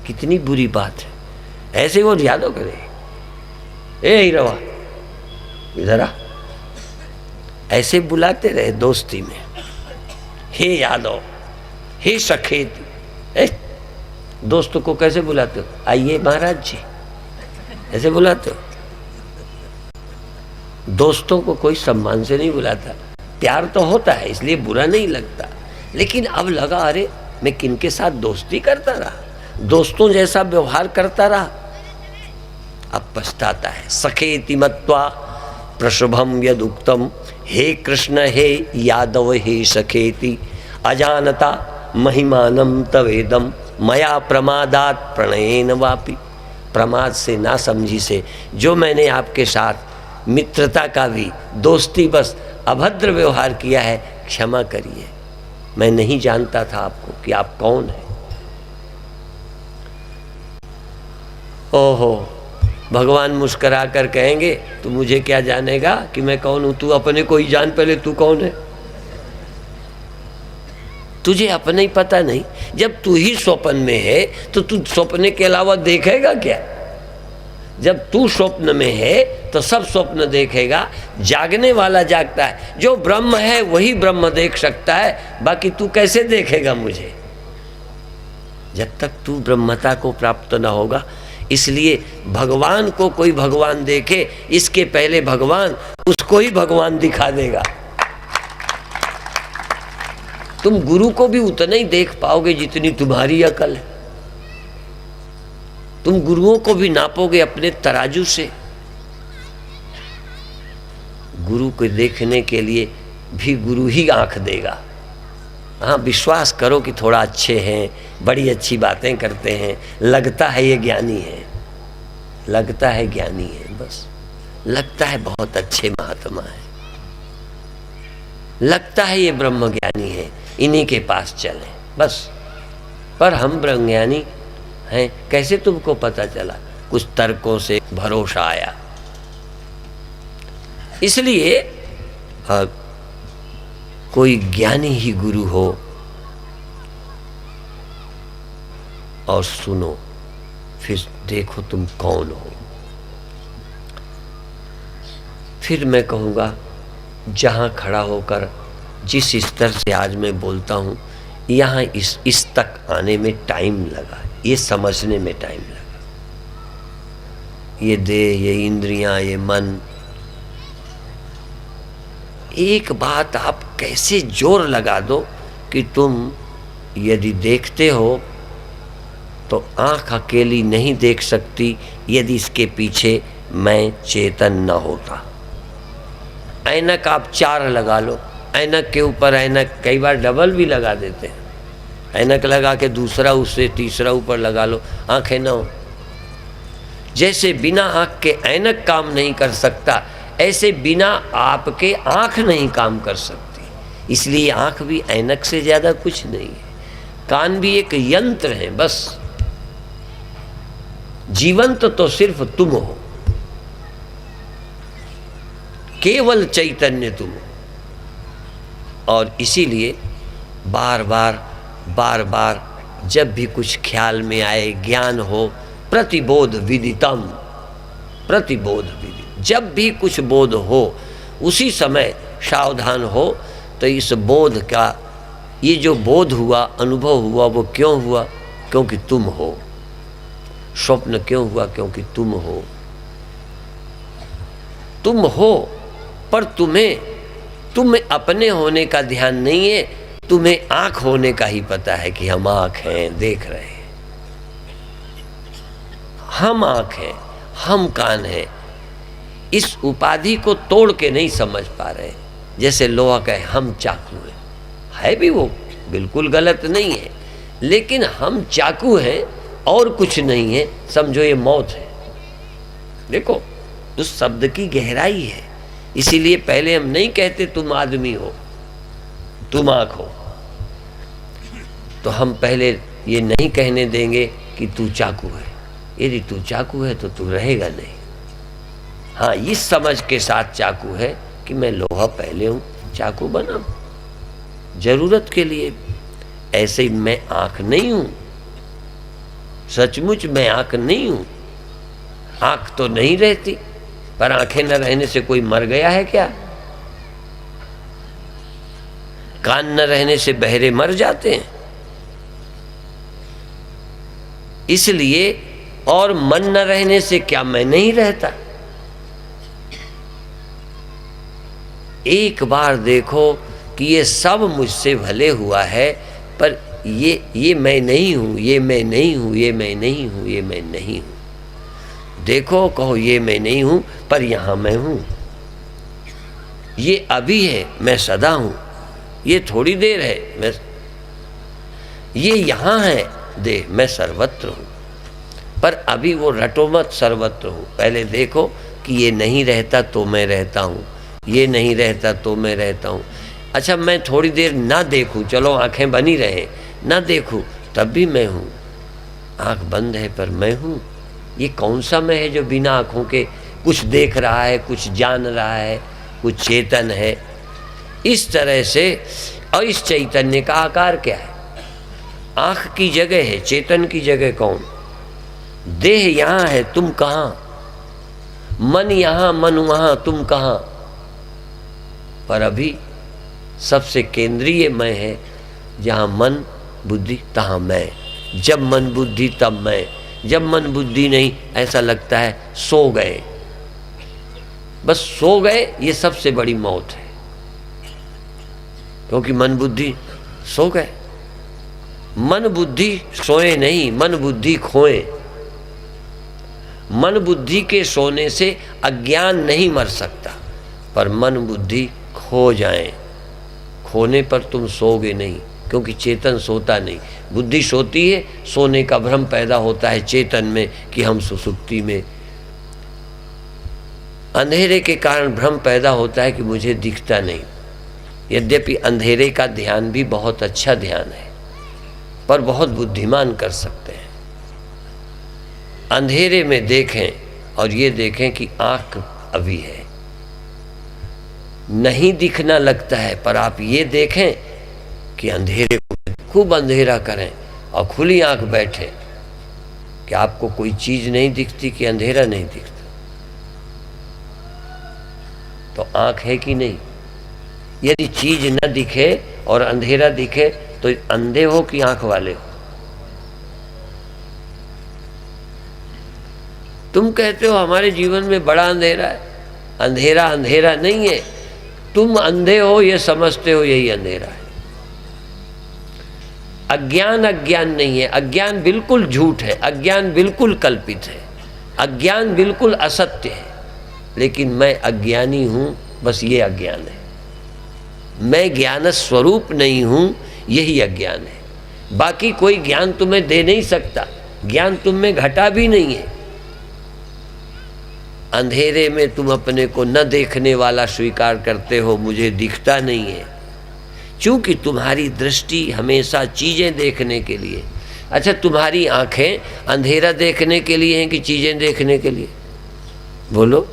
कितनी बुरी बात है। ऐसे वो यादव करे, ए हीरवा इधर आ, ऐसे बुलाते रहे दोस्ती में। हे यादव, हे सखेत। दोस्तों को कैसे बुलाते हो? आइए महाराज जी, ऐसे बुलाते हो। दोस्तों को कोई सम्मान से नहीं बुलाता। प्यार तो होता है, इसलिए बुरा नहीं लगता। लेकिन अब लगा, अरे मैं किनके साथ दोस्ती करता रहा, दोस्तों जैसा व्यवहार करता रहा। अब पछताता है। सखेति मत्वा प्रशुभम यदुक्तम, हे कृष्ण हे यादव हे सखेति, अजानता महिमानम तवेदम, मया प्रमादात प्रणयेन वापि। प्रमाद से, ना समझी से जो मैंने आपके साथ मित्रता का भी, दोस्ती बस अभद्र व्यवहार किया है, क्षमा करिए। मैं नहीं जानता था आपको कि आप कौन हैं। ओहो, भगवान मुस्करा कर कहेंगे, तू मुझे क्या जानेगा कि मैं कौन हूं? तू अपने को ही जान, पहले तू कौन है। तुझे अपने ही पता नहीं। जब तू ही स्वप्न में है तो तू स्वप्न के अलावा देखेगा क्या? जब तू स्वप्न में है तो सब स्वप्न देखेगा। जागने वाला जागता है, जो ब्रह्म है वही ब्रह्म देख सकता है, बाकी तू कैसे देखेगा मुझे? जब तक तू ब्रह्मता को प्राप्त न होगा। इसलिए भगवान को कोई भगवान देखे, इसके पहले भगवान उसको ही भगवान दिखा देगा। तुम गुरु को भी उतना ही देख पाओगे जितनी तुम्हारी अकल है। तुम गुरुओं को भी नापोगे अपने तराजू से। गुरु को देखने के लिए भी गुरु ही आंख देगा। हाँ, विश्वास करो कि थोड़ा अच्छे हैं, बड़ी अच्छी बातें करते हैं, लगता है ये ज्ञानी है, लगता है ज्ञानी है, बस लगता है बहुत अच्छे महात्मा है, लगता है ये ब्रह्म ज्ञानी है, इन्हीं के पास चले बस। पर हम ब्रह्म ज्ञानी हैं कैसे तुमको पता चला? कुछ तर्कों से भरोसा आया। इसलिए कोई ज्ञानी ही गुरु हो और सुनो, फिर देखो तुम कौन हो। फिर मैं कहूँगा, जहाँ खड़ा होकर जिस स्तर से आज मैं बोलता हूँ, यहाँ इस तक आने में टाइम लगा, ये समझने में टाइम लगा। ये देह, ये इंद्रियां, ये मन, एक बात आप कैसे जोर लगा दो कि तुम यदि देखते हो तो आंख अकेली नहीं देख सकती यदि इसके पीछे मैं चेतन न होता। ऐनक आप 4 लगा लो, ऐनक के ऊपर ऐनक, कई बार डबल भी लगा देते हैं, ऐनक लगा के दूसरा उससे तीसरा ऊपर लगा लो, आंखें न हो। जैसे बिना आंख के ऐनक काम नहीं कर सकता, ऐसे बिना आपके आंख नहीं काम कर सकती। इसलिए आंख भी ऐनक से ज्यादा कुछ नहीं है, कान भी एक यंत्र है बस। जीवंत तो सिर्फ तुम हो, केवल चैतन्य तुम हो। और इसीलिए बार बार जब भी कुछ ख्याल में आए, ज्ञान हो, प्रतिबोध विदितम, प्रतिबोध विदित, जब भी कुछ बोध हो उसी समय सावधान हो। तो इस बोध का, ये जो बोध हुआ, अनुभव हुआ, वो क्यों हुआ? क्योंकि तुम हो। स्वप्न क्यों हुआ? क्योंकि तुम हो। तुम हो, पर तुम अपने होने का ध्यान नहीं है, तुम्हें आंख होने का ही पता है कि हम आंख हैं, देख रहे हैं। हम आंख हैं, हम कान हैं। इस उपाधि को तोड़ के नहीं समझ पा रहे। जैसे लोहा का हम चाकू है भी वो बिल्कुल गलत नहीं है, लेकिन हम चाकू हैं और कुछ नहीं है, समझो ये मौत है। देखो उस शब्द की गहराई है। इसीलिए पहले हम नहीं कहते तुम आदमी हो, तुम आंख हो, तो हम पहले ये नहीं कहने देंगे कि तू चाकू है। यदि तू चाकू है तो तू रहेगा नहीं। हाँ, इस समझ के साथ चाकू है कि मैं लोहा पहले हूँ, चाकू बना जरूरत के लिए। ऐसे ही मैं आंख नहीं हूँ, सचमुच मैं आंख नहीं हूँ। आंख तो नहीं रहती, पर आंखें न रहने से कोई मर गया है क्या? कान न रहने से बहरे मर जाते हैं। इसलिए, और मन न रहने से क्या मैं नहीं रहता? एक बार देखो कि ये सब मुझसे भले हुआ है, पर ये मैं नहीं हूँ, ये मैं नहीं हूँ, ये मैं नहीं हूँ, ये मैं नहीं हूँ। देखो, कहो ये मैं नहीं हूँ, पर यहाँ मैं हूँ। ये अभी है, मैं सदा हूँ। ये थोड़ी देर है, मैं ये यहाँ है देह, मैं सर्वत्र हूँ। पर अभी वो रटो मत, सर्वत्र हूँ। पहले देखो कि ये नहीं रहता तो मैं रहता हूँ, ये नहीं रहता तो मैं रहता हूँ। अच्छा, मैं थोड़ी देर ना देखूँ, चलो आंखें बनी रहे, ना देखूँ तब भी मैं हूँ। आंख बंद है पर मैं हूँ। ये कौन सा मैं है जो बिना आँखों के कुछ देख रहा है, कुछ जान रहा है, कुछ चेतन है? इस तरह से। और इस चैतन्य का आकार क्या है? आँख की जगह है, चेतन की जगह कौन? देह यहाँ है, तुम कहाँ? मन यहाँ, मन वहाँ, तुम कहाँ? पर अभी सबसे केंद्रीय मैं है, जहाँ मन बुद्धि तहाँ मैं। जब मन बुद्धि तब मैं, जब मन बुद्धि नहीं, ऐसा लगता है सो गए, बस सो गए। ये सबसे बड़ी मौत है, क्योंकि मन बुद्धि सो गए। मन बुद्धि सोए नहीं, मन बुद्धि खोए। मन बुद्धि के सोने से अज्ञान नहीं मर सकता, पर मन बुद्धि खो जाए। खोने पर तुम सोओगे नहीं, क्योंकि चेतन सोता नहीं। बुद्धि सोती है, सोने का भ्रम पैदा होता है चेतन में कि हम सुसुप्ति में। अंधेरे के कारण भ्रम पैदा होता है कि मुझे दिखता नहीं। यद्यपि अंधेरे का ध्यान भी बहुत अच्छा ध्यान है, पर बहुत बुद्धिमान कर सकते हैं। अंधेरे में देखें और ये देखें कि आँख अभी है, नहीं दिखना लगता है, पर आप ये देखें कि अंधेरे को खूब अंधेरा करें और खुली आँख बैठे कि आपको कोई चीज़ नहीं दिखती कि अंधेरा नहीं दिखता। तो आँख है कि नहीं? यदि चीज़ न दिखे और अंधेरा दिखे तो अंधे हो कि आँख वाले हो? तुम कहते हो हमारे जीवन में बड़ा अंधेरा है। अंधेरा अंधेरा नहीं है, तुम अंधे हो ये समझते हो, यही अंधेरा है। अज्ञान अज्ञान नहीं है, अज्ञान बिल्कुल झूठ है, अज्ञान बिल्कुल कल्पित है, अज्ञान बिल्कुल असत्य है। लेकिन मैं अज्ञानी हूँ, बस ये अज्ञान है। मैं ज्ञान स्वरूप नहीं हूँ, यही अज्ञान है। बाकी कोई ज्ञान तुम्हें दे नहीं सकता, ज्ञान तुम में घटा भी नहीं है। अंधेरे में तुम अपने को न देखने वाला स्वीकार करते हो, मुझे दिखता नहीं है, क्योंकि तुम्हारी दृष्टि हमेशा चीज़ें देखने के लिए। अच्छा, तुम्हारी आंखें अंधेरा देखने के लिए हैं कि चीज़ें देखने के लिए? बोलो।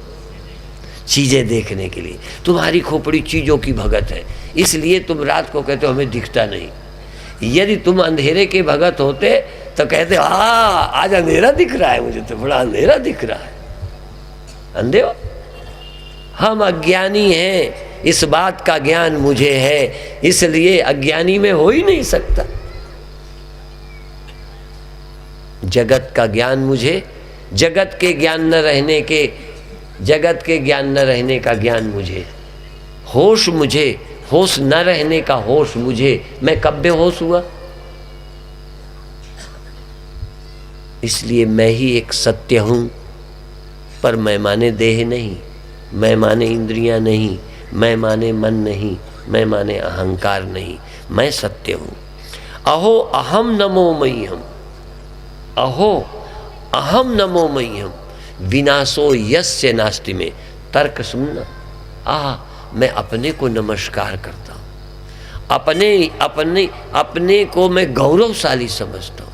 चीज़ें देखने के लिए। तुम्हारी खोपड़ी चीज़ों की भगत है, इसलिए तुम रात को कहते हो हमें दिखता नहीं। यदि तुम अंधेरे के भगत होते तो कहते हाँ आज अंधेरा दिख रहा है, मुझे तो बड़ा अंधेरा दिख रहा है। अंधे हो? हम अज्ञानी हैं, इस बात का ज्ञान मुझे है, इसलिए अज्ञानी में हो ही नहीं सकता। जगत का ज्ञान मुझे, जगत के ज्ञान न रहने के, जगत के ज्ञान न रहने का ज्ञान मुझे, होश मुझे, होश न रहने का होश मुझे। मैं कब बेहोश हुआ? इसलिए मैं ही एक सत्य हूं, पर मैं माने देह नहीं, मैं माने इंद्रियां नहीं, मैं माने मन नहीं, मैं माने अहंकार नहीं, मैं सत्य हूं। अहो अहम नमो मह्यम, अहो अहम नमो मह्यम विनाशो यस्य नास्ति में। तर्क सुनना। मैं अपने को नमस्कार करता हूँ, अपने को मैं गौरवशाली समझता हूँ,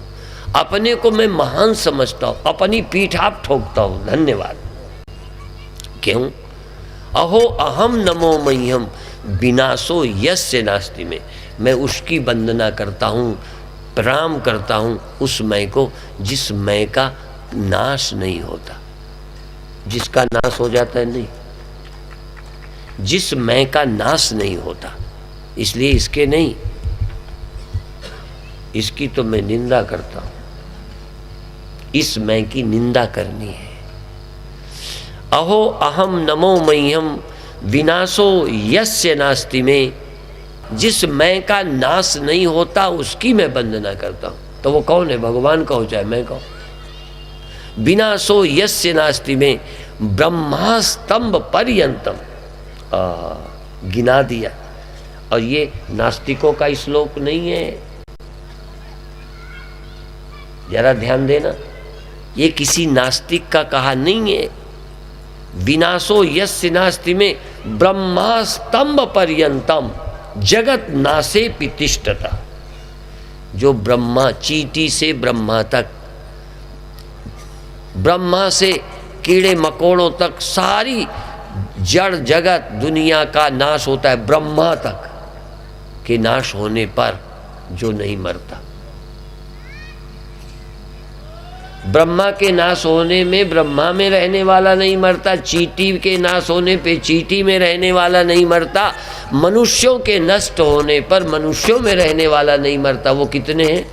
अपने को मैं महान समझता हूँ, अपनी पीठ आप ठोकता हूँ, धन्यवाद। क्यों? अहो अहम नमो मह्यम विनाशो यस्य नास्ति में। मैं उसकी वंदना करता हूँ, प्रणाम करता हूँ उस मैं को जिस मैं का नाश नहीं होता। जिसका नाश हो जाता है नहीं, जिस मैं का नाश नहीं होता, इसलिए इसके नहीं, इसकी तो मैं निंदा करता हूं। इस मैं की निंदा करनी है। अहो अहम नमो मह्यम विनाशो यस्य नास्ति में। जिस मैं का नाश नहीं होता उसकी मैं वंदना करता हूं। तो वो कौन है? भगवान कहो चाहे मैं कहूं। विनाशो यस्य नास्ति में ब्रह्मास्तंभ पर्यंतम, गिना दिया। और ये नास्तिकों का श्लोक नहीं है, जरा ध्यान देना, ये किसी नास्तिक का कहा नहीं है। विनाशो यस्य नास्ति में ब्रह्मास्तंभ पर्यंतम जगत नासे पितिष्ठता। जो ब्रह्मा, चींटी से ब्रह्मा तक, ब्रह्मा से कीड़े मकोड़ों तक सारी जड़ जगत दुनिया का नाश होता है, ब्रह्मा तक के नाश होने पर जो नहीं मरता। ब्रह्मा के नाश होने में ब्रह्मा में रहने वाला नहीं मरता, चींटी के नाश होने पे चींटी में रहने वाला नहीं मरता, मनुष्यों के नष्ट होने पर मनुष्यों में रहने वाला नहीं मरता। वो कितने हैं?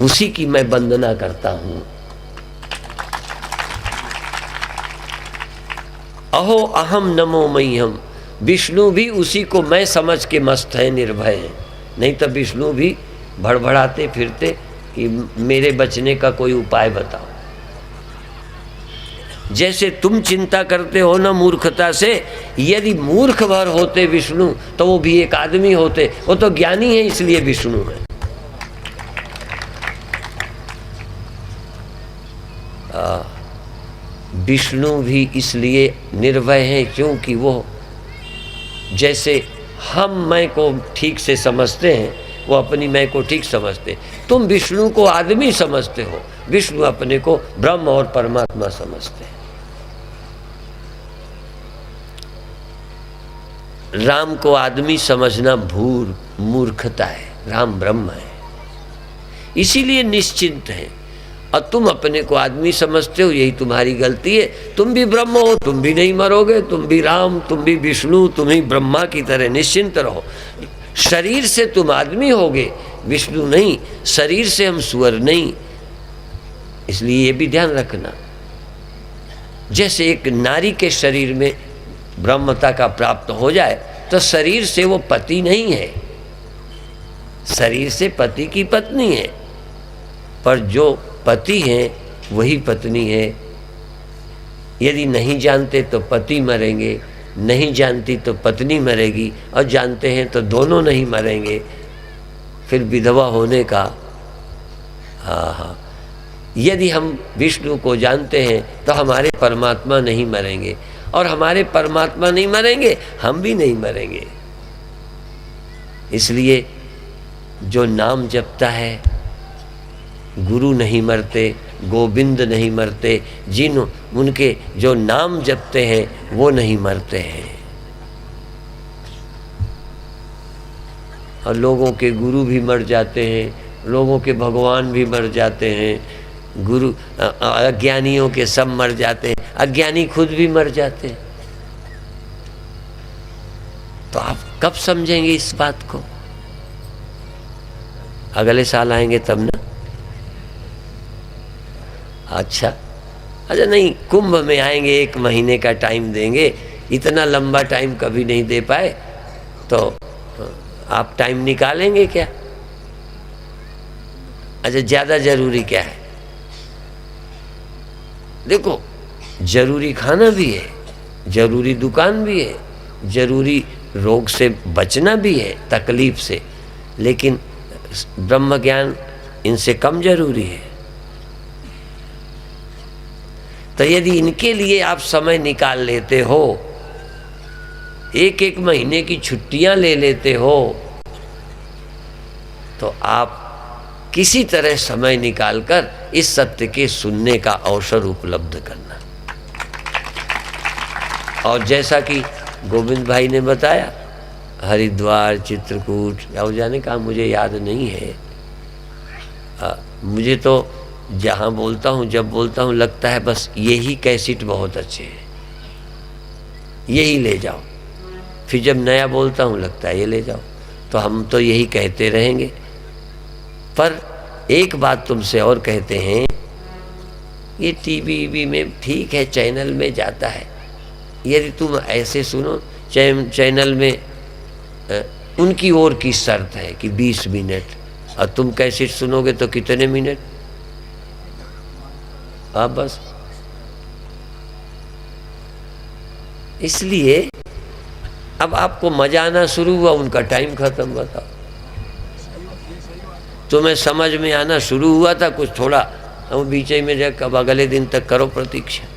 उसी की मैं वंदना करता हूं। अहो अहम नमो मह्यम, विष्णु भी उसी को मैं समझ के मस्त है, निर्भय है। नहीं तो विष्णु भी भड़बड़ाते फिरते कि मेरे बचने का कोई उपाय बताओ। जैसे तुम चिंता करते हो ना मूर्खता से, यदि मूर्ख भर होते विष्णु तो वो भी एक आदमी होते। वो तो ज्ञानी है इसलिए विष्णु है। विष्णु भी इसलिए निर्भय है क्योंकि वो जैसे हम मैं को ठीक से समझते हैं, वो अपनी मैं को ठीक समझते। तुम विष्णु को आदमी समझते हो, विष्णु अपने को ब्रह्म और परमात्मा समझते हैं। राम को आदमी समझना मूर्खता है, राम ब्रह्म है, इसीलिए निश्चिंत है। और तुम अपने को आदमी समझते हो, यही तुम्हारी गलती है। तुम भी ब्रह्म हो, तुम भी नहीं मरोगे, तुम भी राम, तुम भी विष्णु, तुम ही ब्रह्मा की तरह निश्चिंत रहो। शरीर से तुम आदमी होगे, विष्णु नहीं। शरीर से हम सुअर नहीं, इसलिए ये भी ध्यान रखना। जैसे एक नारी के शरीर में ब्रह्मता का प्राप्त हो जाए तो शरीर से वो पति नहीं है, शरीर से पति की पत्नी है, पर जो पति है वही पत्नी है। यदि नहीं जानते तो पति मरेंगे, नहीं जानती तो पत्नी मरेगी, और जानते हैं तो दोनों नहीं मरेंगे। फिर विधवा होने का हाँ। यदि हम विष्णु को जानते हैं तो हमारे परमात्मा नहीं मरेंगे, और हमारे परमात्मा नहीं मरेंगे, हम भी नहीं मरेंगे। इसलिए जो नाम जपता है, गुरु नहीं मरते, गोविंद नहीं मरते, जिन उनके जो नाम जपते हैं वो नहीं मरते हैं। और लोगों के गुरु भी मर जाते हैं, लोगों के भगवान भी मर जाते हैं, गुरु अज्ञानियों के सब मर जाते हैं, अज्ञानी खुद भी मर जाते हैं। तो आप कब समझेंगे इस बात को? अगले साल आएंगे तब ना। अच्छा नहीं, कुंभ में आएंगे, 1 महीने का टाइम देंगे। इतना लंबा टाइम कभी नहीं दे पाए तो आप टाइम निकालेंगे क्या? अच्छा, ज़्यादा जरूरी क्या है? देखो, जरूरी खाना भी है, जरूरी दुकान भी है, जरूरी रोग से बचना भी है, तकलीफ से, लेकिन ब्रह्म ज्ञान इनसे कम जरूरी है। तो यदि इनके लिए आप समय निकाल लेते हो, 1 महीने की छुट्टियां ले लेते हो, तो आप किसी तरह समय निकालकर इस सत्य के सुनने का अवसर उपलब्ध करना। और जैसा कि गोविंद भाई ने बताया, हरिद्वार, चित्रकूट या जाने का मुझे याद नहीं है। मुझे तो जहाँ बोलता हूँ, जब बोलता हूँ, लगता है बस यही कैसेट बहुत अच्छे हैं, यही ले जाओ। फिर जब नया बोलता हूँ लगता है ये ले जाओ। तो हम तो यही कहते रहेंगे। पर एक बात तुमसे और कहते हैं, ये टीवी में ठीक है, चैनल में जाता है। यदि तुम ऐसे सुनो, चैनल में उनकी ओर की शर्त है कि 20 मिनट, और तुम कैसे सुनोगे तो कितने मिनट? आप बस इसलिए अब आपको मजा आना शुरू हुआ, उनका टाइम खत्म। बताओ, तुम्हें समझ में आना शुरू हुआ था कुछ थोड़ा, वो बीच में जाकर कब अगले दिन तक करो प्रतीक्षा।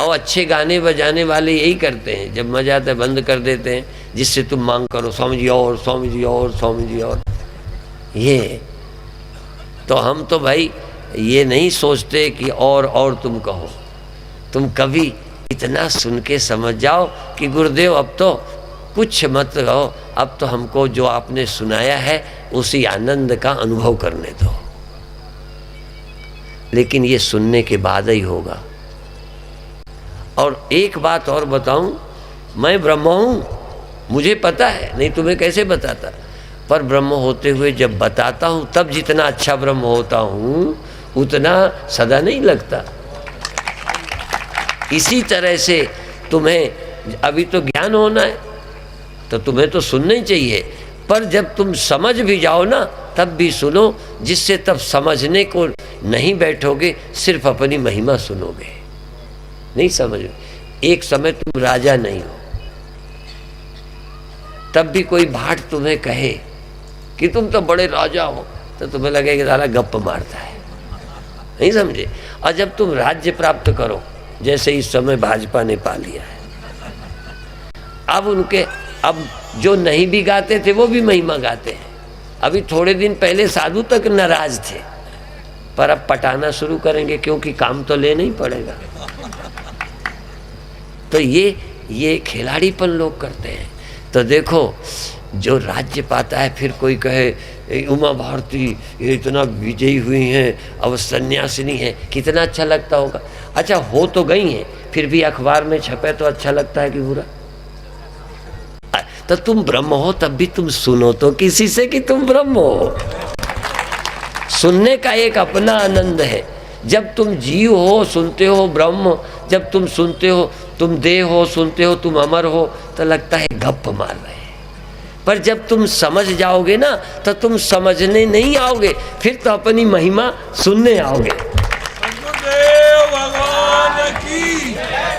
और अच्छे गाने बजाने वाले यही करते हैं, जब मजा आता है बंद कर देते हैं, जिससे तुम मांग करो स्वामी जी और, स्वामी जी और, स्वामी जी और। ये तो हम तो भाई ये नहीं सोचते कि और तुम कहो। तुम कभी इतना सुन के समझ जाओ कि गुरुदेव अब तो कुछ मत कहो, अब तो हमको जो आपने सुनाया है उसी आनंद का अनुभव करने दो। लेकिन ये सुनने के बाद ही होगा। और एक बात और बताऊं, मैं ब्रह्म हूं, मुझे पता है, नहीं तुम्हें कैसे बताता, पर ब्रह्म होते हुए जब बताता हूँ तब जितना अच्छा ब्रह्म होता हूँ उतना सदा नहीं लगता। इसी तरह से तुम्हें अभी तो ज्ञान होना है तो तुम्हें तो सुनना ही चाहिए, पर जब तुम समझ भी जाओ ना तब भी सुनो, जिससे तब समझने को नहीं बैठोगे, सिर्फ अपनी महिमा सुनोगे, नहीं समझो। एक समय तुम राजा नहीं हो, तब भी कोई भाट तुम्हें कहे कि तुम तो बड़े राजा हो, तो तुम्हें लगेगा सारा गप्प मारता है, नहीं समझे। और जब तुम राज्य प्राप्त करो, जैसे इस समय भाजपा ने पा लिया है, अब जो नहीं भी गाते थे वो भी महिमा गाते हैं। अभी थोड़े दिन पहले साधु तक नाराज थे, पर अब पटाना शुरू करेंगे, क्योंकि काम तो लेना ही पड़ेगा। तो ये खिलाड़ीपन लोग करते हैं। तो देखो, जो राज्य पाता है, फिर कोई कहे उमा भारती ये इतना विजयी हुई हैं, अब सन्यासिनी है, कितना अच्छा लगता होगा। अच्छा, हो तो गई हैं, फिर भी अखबार में छपे तो अच्छा लगता है कि बुरा। तो तुम ब्रह्म हो, तब भी तुम सुनो तो किसी से कि तुम ब्रह्म हो। सुनने का एक अपना आनंद है। जब तुम जीव हो, सुनते हो ब्रह्म, जब तुम सुनते हो, तुम देह हो, सुनते हो, तुम अमर हो, तो लगता है गप मार रहे हैं। पर जब तुम समझ जाओगे ना, तो तुम समझने नहीं आओगे, फिर तो अपनी महिमा सुनने आओगे।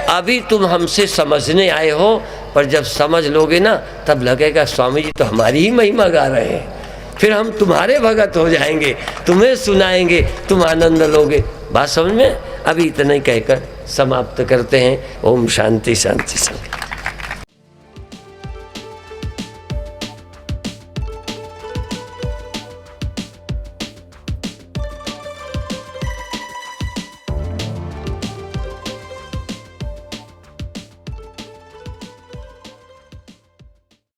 अभी तुम हमसे समझने आए हो, पर जब समझ लोगे ना, तब लगेगा स्वामी जी तो हमारी ही महिमा गा रहे हैं। फिर हम तुम्हारे भगत हो जाएंगे, तुम्हें सुनाएंगे, तुम आनंद लोगे। बात समझ में? अभी इतना ही कहकर समाप्त करते हैं। ओम शांति शांति शांति।